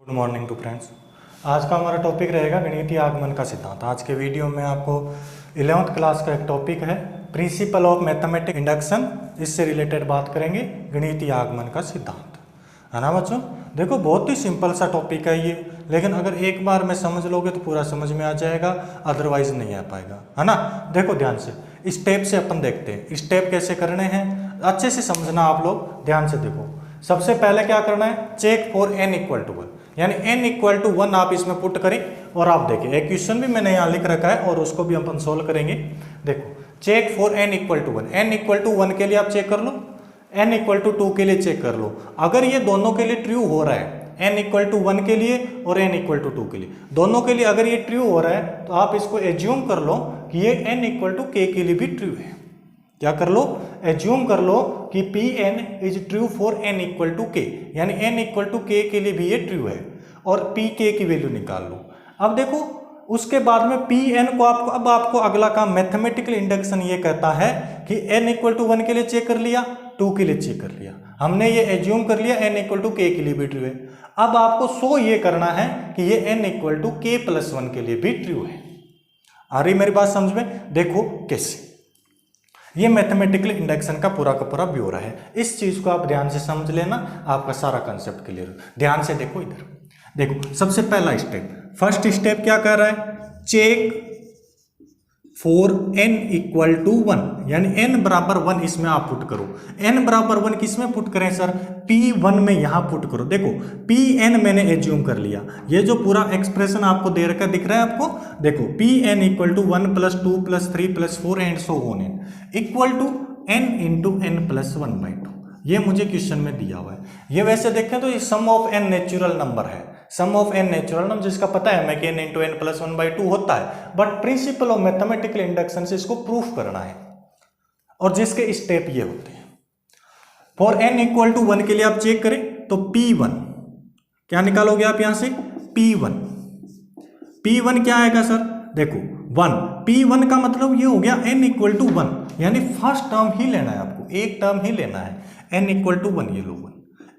Good morning to friends. आज का हमारा टॉपिक रहेगा गणितीय आगमन का सिद्धांत। आज के वीडियो में आपको 11th क्लास का एक टॉपिक है प्रिंसिपल ऑफ मैथमेटिक इंडक्शन, इससे रिलेटेड बात करेंगे गणितीय आगमन का सिद्धांत, है ना बच्चों। देखो बहुत ही सिंपल सा टॉपिक है ये, लेकिन अगर एक बार में समझ लोगे तो पूरा समझ में आ जाएगा, अदरवाइज नहीं आ पाएगा, है ना। देखो ध्यान से स्टेप से अपन देखते हैं स्टेप कैसे करने हैं, अच्छे से समझना आप लोग, ध्यान से देखो। सबसे पहले क्या करना है, check for n equal to 1, यानी n इक्वल टू 1 आप इसमें पुट करें और आप देखें एक क्वेश्चन भी मैंने यहाँ लिख रखा है और उसको भी अपन सोल्व करेंगे। देखो check for n equal to 1, n equal to 1 के लिए आप चेक कर लो, n इक्वल टू 2 के लिए चेक कर लो। अगर ये दोनों के लिए ट्रू हो रहा है, n इक्वल टू 1 के लिए और n इक्वल टू 2 के लिए, दोनों के लिए अगर ये ट्रू हो रहा है तो आप इसको एज्यूम कर लो कि ये n इक्वल टू k के लिए भी ट्रू है। क्या कर लो, एज्यूम कर लो कि Pn is true for n equal to k, यानी n इक्वल टू k के लिए भी ये ट्रू है, और Pk की वैल्यू निकाल लो। अब देखो उसके बाद में Pn को आपको, अब आपको अगला काम मैथमेटिकल इंडक्शन ये कहता है कि n इक्वल टू 1 के लिए चेक कर लिया, 2 के लिए चेक कर लिया, हमने ये एज्यूम कर लिया n इक्वल टू k के लिए भी ट्रू है। अब आपको शो ये करना है कि ये n equal to k plus 1 के लिए भी ट्रू है। आ रही मेरी बात समझ में? देखो कैसे, ये मैथमेटिकल इंडक्शन का पूरा ब्यौरा है, इस चीज को आप ध्यान से समझ लेना, आपका सारा कंसेप्ट क्लियर। ध्यान से देखो इधर, देखो सबसे पहला स्टेप, फर्स्ट स्टेप क्या कर रहा है, check for n equal to 1, यानी n बराबर 1 इसमें आप पुट करो। n बराबर 1 किसमें पुट करें सर, P1 में यहां पुट करो। देखो Pn मैंने एज्यूम कर लिया, ये जो पूरा एक्सप्रेशन आपको दे रखा दिख रहा है आपको, देखो Pn equal to 1 plus 2 plus 3 plus 4 and so on n equal to n into n plus 1/2, ये मुझे क्वेश्चन में दिया हुआ है। ये वैसे देखें तो ये सम ऑफ n नेचुरल नंबर है, सम ऑफ n नेचुरल नंबर, जिसका पता है हमें कि n इंटू n प्लस 1/2 होता है, but principle of mathematical induction से इसको प्रूफ करना है, और जिसके स्टेप ये होते हैं। फॉर n इक्वल टू 1 के लिए आप चेक करें तो P1 क्या निकालोगे आप यहां से, P1 क्या आएगा सर, देखो 1, P1 का मतलब ये हो गया n इक्वल टू 1, यानी फर्स्ट टर्म ही लेना है आपको, एक टर्म ही लेना है, n इक्वल टू 1, ये लो 1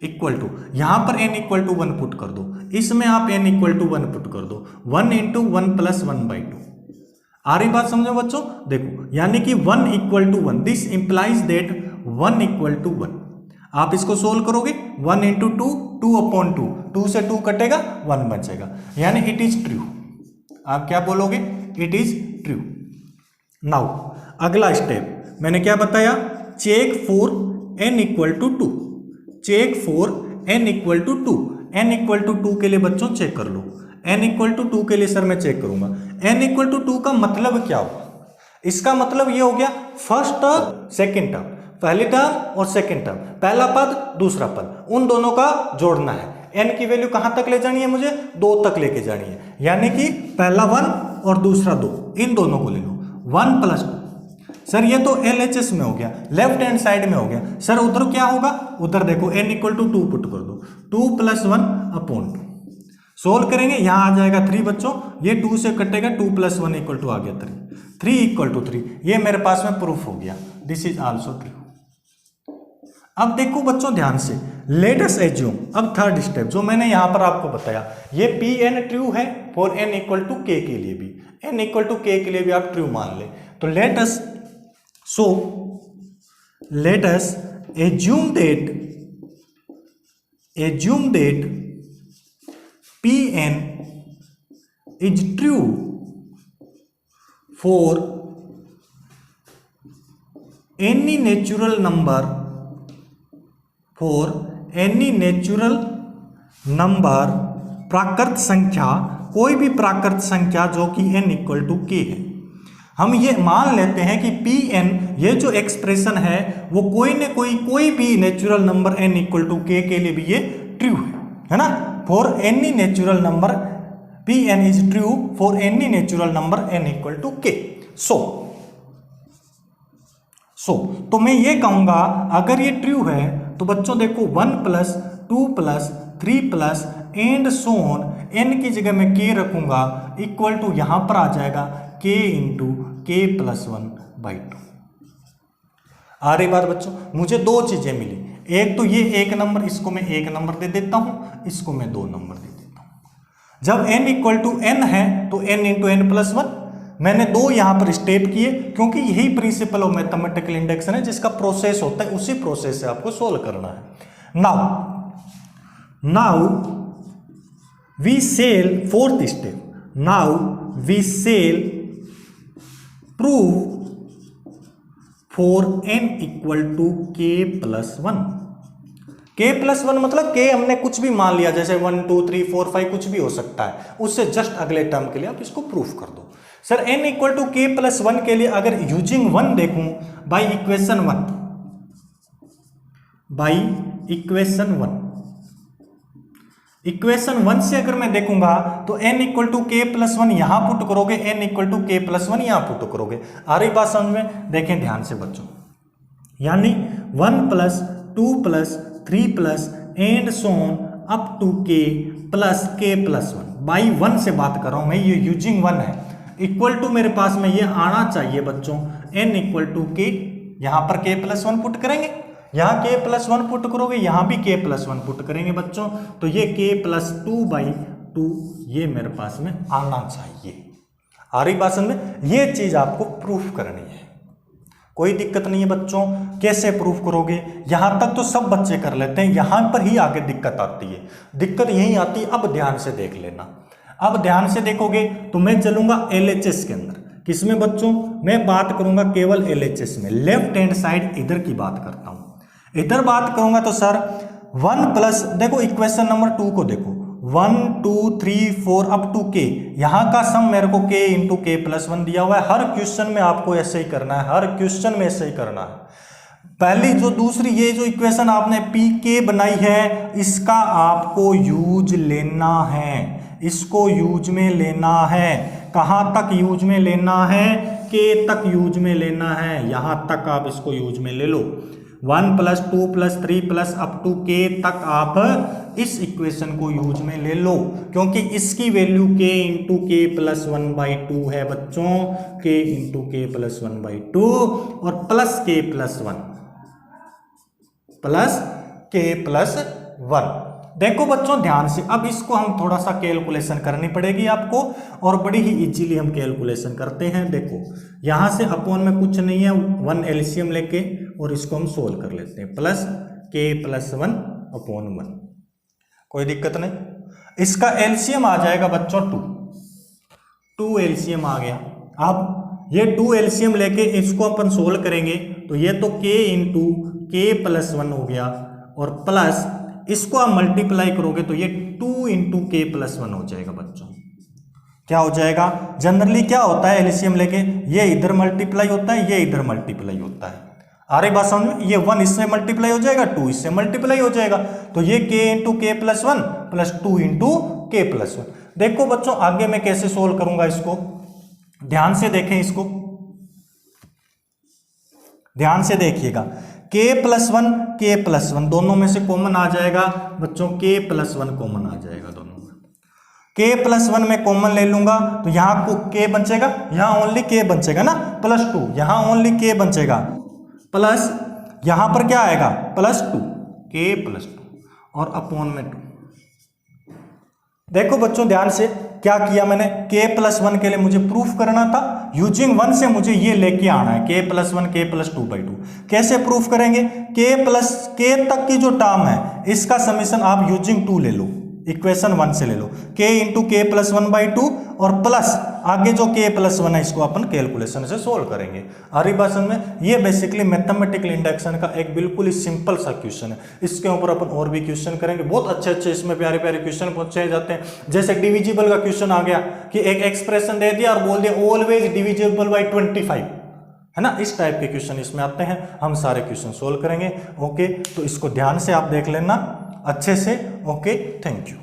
इक्वल टू, यहां पर n इक्वल टू 1 पुट कर दो, इसमें आप n इक्वल टू 1 पुट कर दो, 1 इंटू 1 प्लस 1/2। आ रही बात समझो बच्चों? देखो यानी कि 1 equal to 1, this implies that 1 equal to 1। आप इसको सोल्व करोगे, 1 इंटू 2, 2/2, 2 से 2 कटेगा, 1 बचेगा, यानी इट इज ट्रू। आप क्या बोलोगे, इट इज ट्रू। नाउ अगला स्टेप मैंने क्या बताया, check for n equal to 2, check for n equal to 2, n equal to 2 के लिए बच्चों चेक कर लो। n इक्वल टू 2 के लिए सर मैं चेक करूंगा, n इक्वल टू 2 का मतलब क्या हुआ, इसका मतलब ये हो गया फर्स्ट टर्म सेकेंड टर्म, पहली टर्म और सेकेंड टर्म, पहला पद दूसरा पद, उन दोनों का जोड़ना है। n की वैल्यू कहां तक ले जानी है, मुझे 2 तक लेके जानी है, यानी कि पहला 1 और दूसरा 2, इन दोनों को ले लो, 1 प्लस 2। सर ये तो LHS में हो गया, लेफ्ट हैंड साइड में हो गया, सर उधर क्या होगा, उधर देखो n इक्वल टू 2 पुट कर दो, 2 प्लस 1/2, सोल्व करेंगे, यहां आ जाएगा 3 बच्चों, ये 2 से कटेगा, 2 प्लस 1 इक्वल टू आ गया 3, 3 इक्वल टू 3, ये मेरे पास में प्रूफ हो गया, दिस इज आल्सो ट्रू। अब देखो बच्चों ध्यान से, लेट अस एज्यूम, अब थर्ड स्टेप जो मैंने यहां पर आपको बताया, ये Pn ट्रू है for n equal to k के लिए भी, n इक्वल टू k के लिए भी आप ट्रू मान ले, तो let us assume that Pn is true for any natural number, प्राकृत संख्या, कोई भी प्राकृत संख्या जो कि n इक्वल टू k है। हम ये मान लेते हैं कि Pn, ये जो एक्सप्रेशन है वो कोई भी natural number n equal to k के लिए भी ये ट्रू है ना, for any natural number Pn is true for any natural number n equal to k। तो मैं ये कहूंगा अगर ये ट्रू है तो बच्चों देखो 1 plus 2 plus 3 plus and so on, n की जगह मैं k रखूंगा, इक्वल टू यहां पर आ जाएगा k इंटू k प्लस 1/2। आ रही बात बच्चों, मुझे 2 चीजें मिली, एक तो ये 1 नंबर, इसको मैं 1 नंबर दे देता हूं, इसको मैं 2 नंबर दे देता हूं। जब n इक्वल टू n है तो n into n plus one. मैंने 2 यहां पर स्टेप किए क्योंकि यही प्रिंसिपल ऑफ मैथमेटिकल इंडक्शन है जिसका प्रोसेस होता है, उसी प्रोसेस से आपको सोल्व करना है। Now we shall fourth step. Now we shall prove for n equal to k plus one. k plus one मतलब k हमने कुछ भी मान लिया, जैसे 1 2 3 4 5 कुछ भी हो सकता है, उससे जस्ट अगले टर्म के लिए आप इसको प्रूफ कर दो। Sir n equal to k plus one के लिए अगर यूजिंग वन देखूं by equation one, by equation one, equation one से अगर मैं देखूंगा तो n equal to k plus one यहां पुट करोगे, n equal to k plus one यहां पुट करोगे। आ रही बात समझ में? देखें ध्यान से बच्चों, यानी 1 plus 2 plus 3 plus and so on up to k plus k plus one. By one से बात कर रहा हूं मैं, ये यूजिंग वन है। इक्वल टू मेरे पास में ये आना चाहिए बच्चों n इक्वल टू के, यहां पर k प्लस वन पुट करेंगे, यहाँ k प्लस वन पुट करोगे, यहाँ भी k प्लस वन पुट करेंगे बच्चों, तो ये k plus two by two ये मेरे पास में आना चाहिए। आ रही बात समझ में? ये चीज आपको प्रूफ करनी है, कोई दिक्कत नहीं है बच्चों। कैसे प्रूफ करोगे? यहां तक तो सब बच्चे कर लेते हैं, यहां पर ही आगे दिक्कत आती है। दिक्कत यही आती है, अब ध्यान से देख लेना। अब ध्यान से देखोगे तो मैं चलूंगा LHS के अंदर। किसमें बच्चों? मैं बात करूंगा केवल LHS में, लेफ्ट हैंड साइड इधर की बात करता हूं। इधर बात करूंगा तो सर 1 प्लस, देखो इक्वेशन नंबर 2 को देखो, 1 2 3 4 अप टू k, यहां का सम मेरे को k इंटू के प्लस वन दिया हुआ है। हर क्वेश्चन में आपको ऐसे ही करना है, हर क्वेश्चन में ऐसे ही करना है। पहली जो दूसरी ये जो इक्वेशन आपने pk बनाई है, इसका आपको यूज लेना है, इसको यूज में लेना है। कहां तक यूज में लेना है? k तक यूज में लेना है, यहां तक आप इसको यूज में ले लो। 1 plus 2 plus 3 plus up to k तक आप इस इक्वेशन को यूज में ले लो, क्योंकि इसकी वैल्यू k इंटू के प्लस वन बाई टू है बच्चों, k इंटू के प्लस वन बाई टू और plus k plus one, plus k plus one. देखो बच्चों ध्यान से, अब इसको हम थोड़ा सा कैलकुलेशन करनी पड़ेगी आपको, और बड़ी ही इजीली हम कैलकुलेशन करते हैं। देखो यहां से अपॉन में कुछ नहीं है, 1 एलसीएम लेके और इसको हम सोल्व कर लेते हैं, plus k plus one upon one, कोई दिक्कत नहीं। इसका एलसीएम आ जाएगा बच्चों 2 एलसीएम आ गया। अब ये 2 एलसीएम लेके इसको अपन सोल्व करेंगे तो ये तो k इंटू के प्लस वन हो गया, और प्लस इसको आप मल्टीप्लाई करोगे तो ये 2 इंटू के प्लस वन हो जाएगा बच्चों। क्या हो जाएगा? जनरली क्या होता है एलसीएम लेके, ये इधर मल्टीप्लाई होता है, ये इधर मल्टीप्लाई होता है। आ रही बात समझ में? ये 1 इससे मल्टीप्लाई हो जाएगा, 2 इससे मल्टीप्लाई हो जाएगा, तो ये k इंटू के प्लस वन प्लस 2 इंटू के प्लस वन। देखो बच्चों आगे मैं कैसे सोल्व करूंगा इसको, ध्यान से देखें इसको, ध्यान से देखिएगा। k प्लस वन दोनों में से कॉमन आ जाएगा बच्चों, k प्लस वन कॉमन आ जाएगा दोनों में। k प्लस वन में कॉमन ले लूंगा तो यहाँ को k बचेगा, यहाँ ओनली k बचेगा ना, प्लस 2, यहाँ ओनली k बचेगा, प्लस यहाँ पर क्या आएगा? प्लस 2, k प्लस 2 और अपॉन में 2। देखो बच्चों ध्यान से क्या किया मैंने, k प्लस वन के लिए मुझे प्रूफ करना था, यूजिंग वन से मुझे ये लेके आना है, k plus one k plus two by two. कैसे प्रूफ करेंगे? k प्लस k तक की जो टर्म है इसका समीशन आप यूजिंग 2 ले लो, इक्वेशन 1 से ले लो, k इंटू के प्लस वन बाई टू और प्लस आगे जो k प्लस वन है इसको अपन कैलकुलेशन से सोल्व करेंगे। आ रही बात समझ में? ये बेसिकली मैथमेटिकल इंडक्शन का एक बिल्कुल ही सिंपल सा क्वेश्चन है। इसके ऊपर अपन और भी क्वेश्चन करेंगे, बहुत अच्छे अच्छे इसमें प्यारे प्यारे क्वेश्चन पूछे जाते हैं। जैसे डिविजिबल का क्वेश्चन आ गया कि एक एक्सप्रेशन दे दिया और बोल दिया ऑलवेज डिविजिबल बाई 25, है ना, इस टाइप के क्वेश्चन इसमें आते हैं। हम सारे क्वेश्चन सोल्व करेंगे। ओके, तो इसको ध्यान से आप देख लेना अच्छे से। Okay, thank you.